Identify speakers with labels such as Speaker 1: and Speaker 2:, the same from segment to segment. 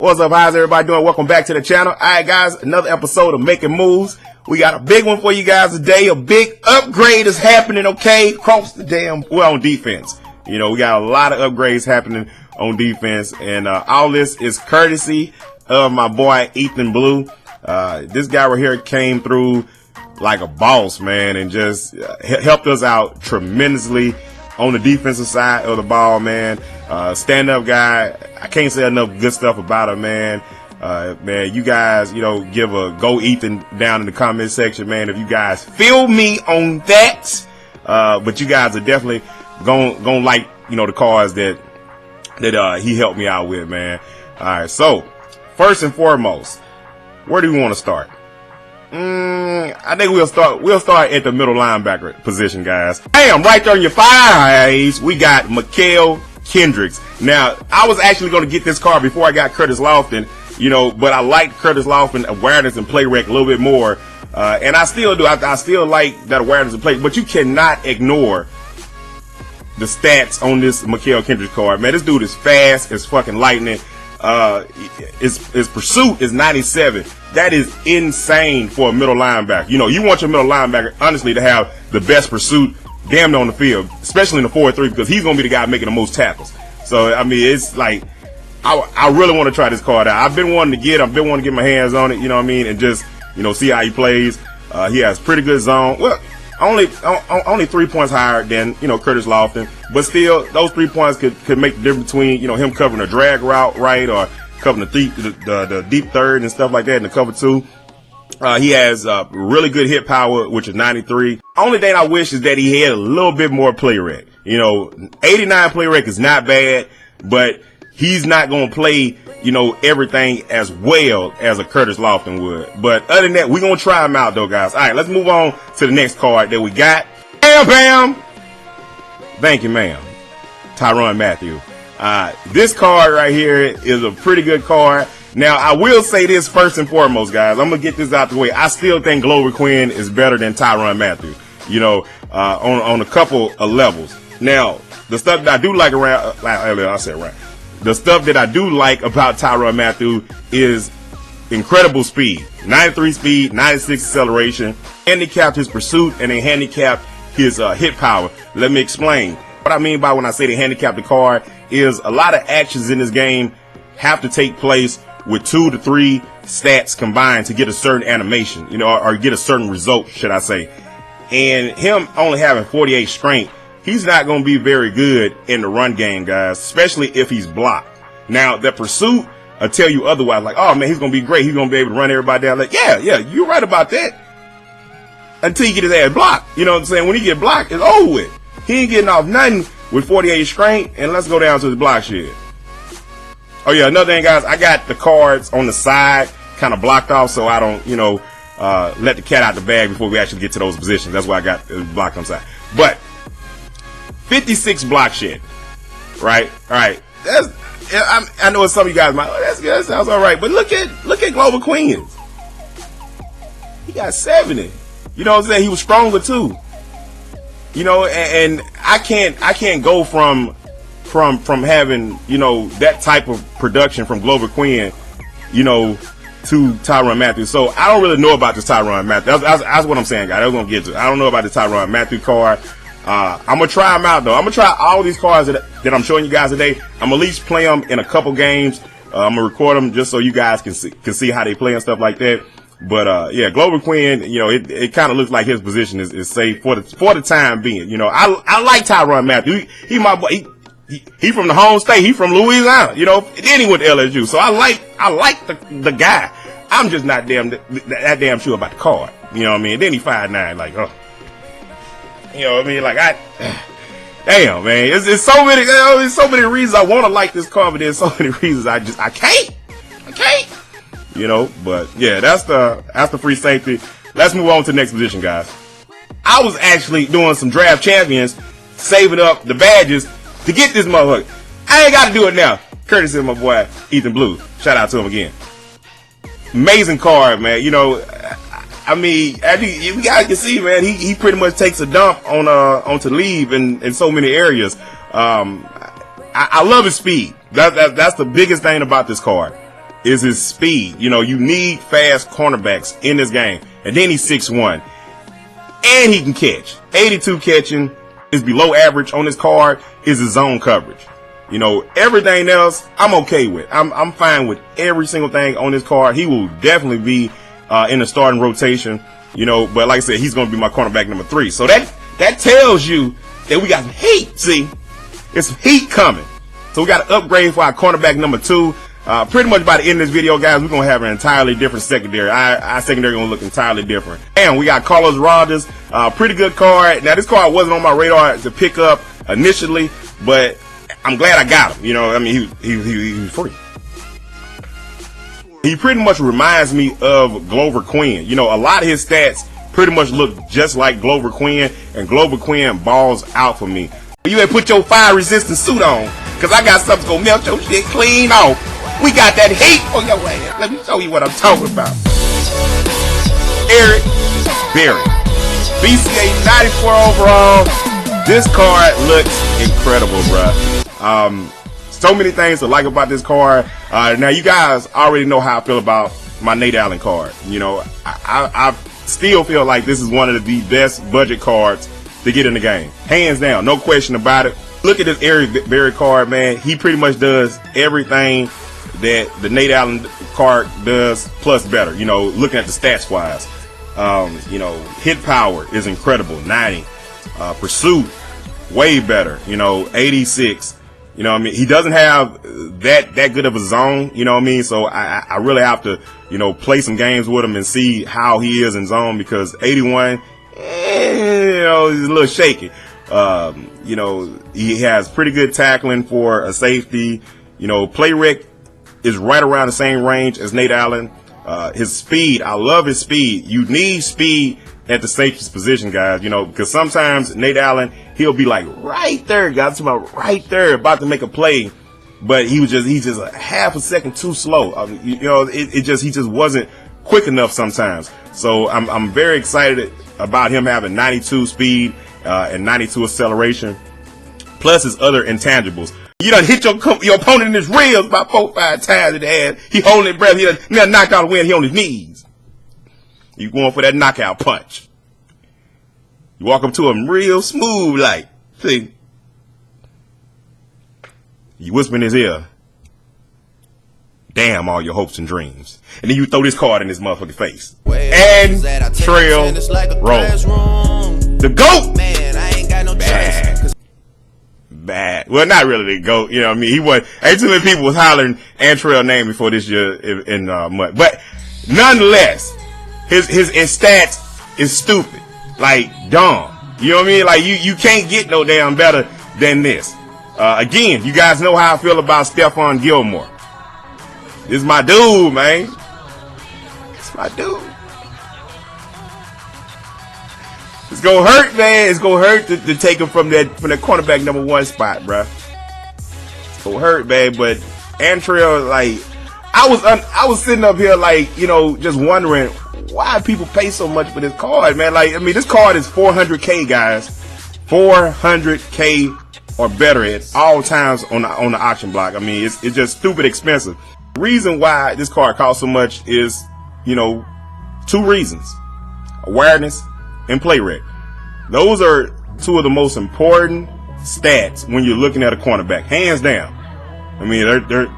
Speaker 1: What's up? How's everybody doing? Welcome back to the channel. All right, guys, another episode of Making Moves. We got a big one for you guys today. A big upgrade is happening, okay? Across the we're on defense. You know, we got a lot of upgrades happening on defense, and all this is courtesy of my boy Ethan Blue. This guy right here came through like a boss, man, and just helped us out tremendously on the defensive side of the ball, man. Stand-up guy. I can't say enough good stuff about him, man. Man, you guys, you know, give a go Ethan down in the comment section, man, if you guys feel me on that. But you guys are definitely gonna like, you know, the cards that he helped me out with, man. All right, so first and foremost, where do we want to start? I think we'll start at the middle linebacker position, guys. Bam, right there in your eyes, we got Mikael Kendricks. Now, I was actually going to get this card before I got Curtis Lofton, you know, but I liked Curtis Lofton awareness and play rec a little bit more, and I still do. I still like that awareness and play, but you cannot ignore the stats on this Mikael Kendricks card, man. This dude is fast as fucking lightning. His pursuit is 97. That is insane for a middle linebacker. You know, you want your middle linebacker, honestly, to have the best pursuit damn near on the field, especially in the 4-3, because he's going to be the guy making the most tackles. So, I mean, it's like, I really want to try this card out. I've been wanting to get my hands on it, you know what I mean, and just, you know, see how he plays. He has pretty good zone. Well, only 3 points higher than, you know, Curtis Lofton, but still, those 3 points could make the difference between, you know, him covering a drag route, right, or covering the deep third and stuff like that in the cover two. He has really good hit power, which is 93. Only thing I wish is that he had a little bit more play rec. You know, 89 play rec is not bad, but he's not going to play, you know, everything as well as a Curtis Lofton would. But other than that, we're going to try him out, though, guys. All right, let's move on to the next card that we got. Bam, bam. Thank you, ma'am. Tyrann Mathieu. This card right here is a pretty good card. Now, I will say this first and foremost, guys. I'm going to get this out the way. I still think Glover Quinn is better than Tyrann Mathieu, you know, on a couple of levels. Now, the stuff that I do like the stuff that I do like about Tyrann Mathieu is incredible speed. 93 speed, 96 acceleration, handicapped his pursuit, and they handicapped his hit power. Let me explain. What I mean by when I say they handicap the card is a lot of actions in this game have to take place with 2 to 3 stats combined to get a certain animation, you know, or get a certain result, should I say. And him only having 48 strength, he's not going to be very good in the run game, guys, especially if he's blocked. Now, the pursuit will tell you otherwise, like, oh, man, he's going to be great. He's going to be able to run everybody down. Like, yeah, you're right about that. Until you get his ass blocked. You know what I'm saying? When he get blocked, it's over with. He ain't getting off nothing with 48 strength. And let's go down to the block shit. Oh, yeah, another thing, guys, I got the cards on the side kind of blocked off so I don't, you know, let the cat out the bag before we actually get to those positions. That's why I got it blocked on the side. But 56 block shit, right? All right. I know some of you guys might, oh, that's good. That sounds all right. But look at Glover Quinn. He got 70. You know what I'm saying? He was stronger too. You know, and I can't go from having, you know, that type of production from Glover Quinn, you know, to Tyrann Mathieu. So I don't really know about this Tyrann Mathieu. That's what I'm saying, guys. I was gonna get to. I don't know about the Tyrann Mathieu card. I'm gonna try them out though. I'm gonna try all these cards that I'm showing you guys today. I'm gonna at least play them in a couple games. I'm gonna record them just so you guys can see how they play and stuff like that. But yeah, Glover Quinn, you know, it kind of looks like his position is safe for the time being. You know, I like Tyrann Mathieu. He my boy. He from the home state. He from Louisiana. You know, then he went to LSU. So I like the guy. I'm just not that damn sure about the card. You know what I mean? Then he 5'9", like, oh. You know what I mean? Like, damn, man. It's so many, you know, there's so many reasons I want to like this card, but there's so many reasons I can't. You know, but yeah, that's the free safety. Let's move on to the next position, guys. I was actually doing some draft champions, saving up the badges to get this motherfucker. I ain't got to do it now. Courtesy of my boy Ethan Blue. Shout out to him again. Amazing card, man. You know, I mean, as you guys can see, man, he pretty much takes a dump on to leave in so many areas. I love his speed. That's the biggest thing about this card. is his speed. You know, you need fast cornerbacks in this game. And then he's 6'1", and he can catch. 82 catching is below average on this card. Is his zone coverage. You know, everything else I'm okay with. I'm fine with every single thing on this card. He will definitely be in the starting rotation. You know, but like I said, he's going to be my cornerback number 3. So that tells you that we got some heat. See, it's some heat coming. So we got to upgrade for our cornerback number 2. Pretty much by the end of this video, guys, we're going to have an entirely different secondary. Our secondary going to look entirely different. And we got Carlos Rogers, pretty good card. Now, this card wasn't on my radar to pick up initially, but I'm glad I got him. You know, I mean, he was free. He pretty much reminds me of Glover Quinn. You know, a lot of his stats pretty much look just like Glover Quinn, and Glover Quinn balls out for me. You better put your fire resistant suit on, because I got something going to melt your shit clean off. We got that heat on your ass. Let me show you what I'm talking about. Eric Berry, BCA 94 overall. This card looks incredible, bruh. So many things to like about this card. Now, you guys already know how I feel about my Nate Allen card. You know, I still feel like this is one of the best budget cards to get in the game. Hands down, no question about it. Look at this Eric Berry card, man. He pretty much does everything that the Nate Allen card does, plus better. You know, looking at the stats wise, you know, hit power is incredible, 90. Pursuit, way better. You know, 86. You know what I mean? He doesn't have that good of a zone. You know what I mean? So I really have to, you know, play some games with him and see how he is in zone, because 81, you know, he's a little shaky. You know, he has pretty good tackling for a safety. You know, play rec is right around the same range as Nate Allen. His speed, I love his speed. You need speed at the safety's position, guys, you know, because sometimes Nate Allen, he'll be like right there, guys, right there, about to make a play, but he's just a half a second too slow. You know, he just wasn't quick enough sometimes. So I'm very excited about him having 92 speed and 92 acceleration, plus his other intangibles. You done hit your opponent in his ribs about 4 or 5 times in the head. He holding his breath. He done knocked out a win. He on his knees. You going for that knockout punch. You walk up to him real smooth, like, see. You whisper in his ear, damn all your hopes and dreams. And then you throw this card in his motherfucking face. And trail roll. The GOAT. Man, I ain't got no choice. Bad. Well, not really the GOAT. You know what I mean? He was, ain't too many people was hollering Antrell's name before this year in MUT. But nonetheless, his stats is stupid. Like, dumb. You know what I mean? Like, you can't get no damn better than this. Again, you guys know how I feel about Stephon Gilmore. This is my dude, man. It's my dude. It's gonna hurt, man. It's gonna hurt to take him from that cornerback number 1 spot, bruh. It's gonna hurt, man. But Antrell, like, I was sitting up here, like, you know, just wondering why people pay so much for this card, man. Like, I mean, this card is $400K, guys. $400K or better at all times on the auction block. I mean, it's just stupid expensive. The reason why this card costs so much is, you know, 2 reasons: awareness and play rec. Those are 2 of the most important stats when you're looking at a cornerback, hands down. I mean,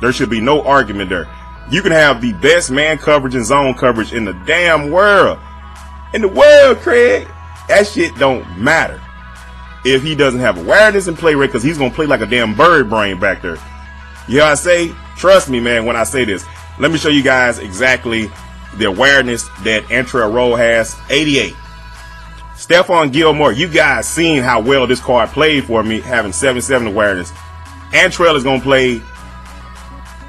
Speaker 1: there should be no argument there. You can have the best man coverage and zone coverage in the damn world. In the world, Craig, that shit don't matter if he doesn't have awareness and play rec, because he's gonna play like a damn bird brain back there. You know what I say? Trust me, man, when I say this. Let me show you guys exactly the awareness that Antrell Roll has. 88. Stephon Gilmore, you guys seen how well this card played for me, having 77 awareness. Antrell is gonna play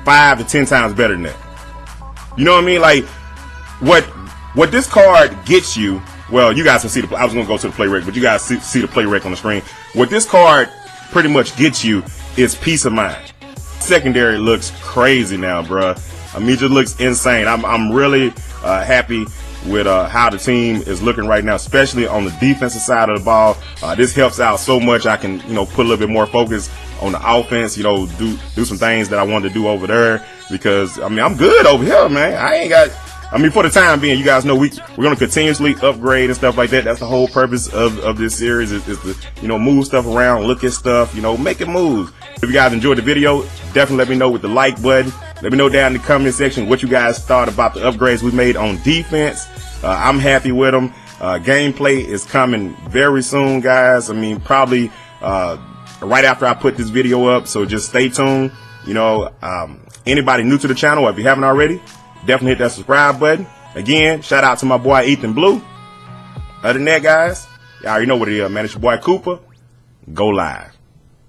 Speaker 1: 5 to 10 times better than that. You know what I mean? Like, what this card gets you, well, you guys can see I was gonna go to the play rec, but you guys see the play rec on the screen. What this card pretty much gets you is peace of mind. Secondary looks crazy now, bruh. I mean, it just looks insane. I'm really happy with how the team is looking right now, especially on the defensive side of the ball. This helps out so much. I can, you know, put a little bit more focus on the offense, you know, do some things that I wanted to do over there, because I mean, I'm good over here, man. I ain't got, I mean, for the time being, you guys know we're going to continuously upgrade and stuff like that. That's the whole purpose of this series is to, you know, move stuff around, look at stuff, you know, make it move. If you guys enjoyed the video, definitely let me know with the like button. Let me know down in the comment section what you guys thought about the upgrades we made on defense. I'm happy with them. Gameplay is coming very soon, guys. I mean, probably right after I put this video up, so just stay tuned. You know, anybody new to the channel, if you haven't already, definitely hit that subscribe button. Again, shout out to my boy Ethan Blue. Other than that, guys, y'all already know what it is, man. It's your boy Kouppa. Go live.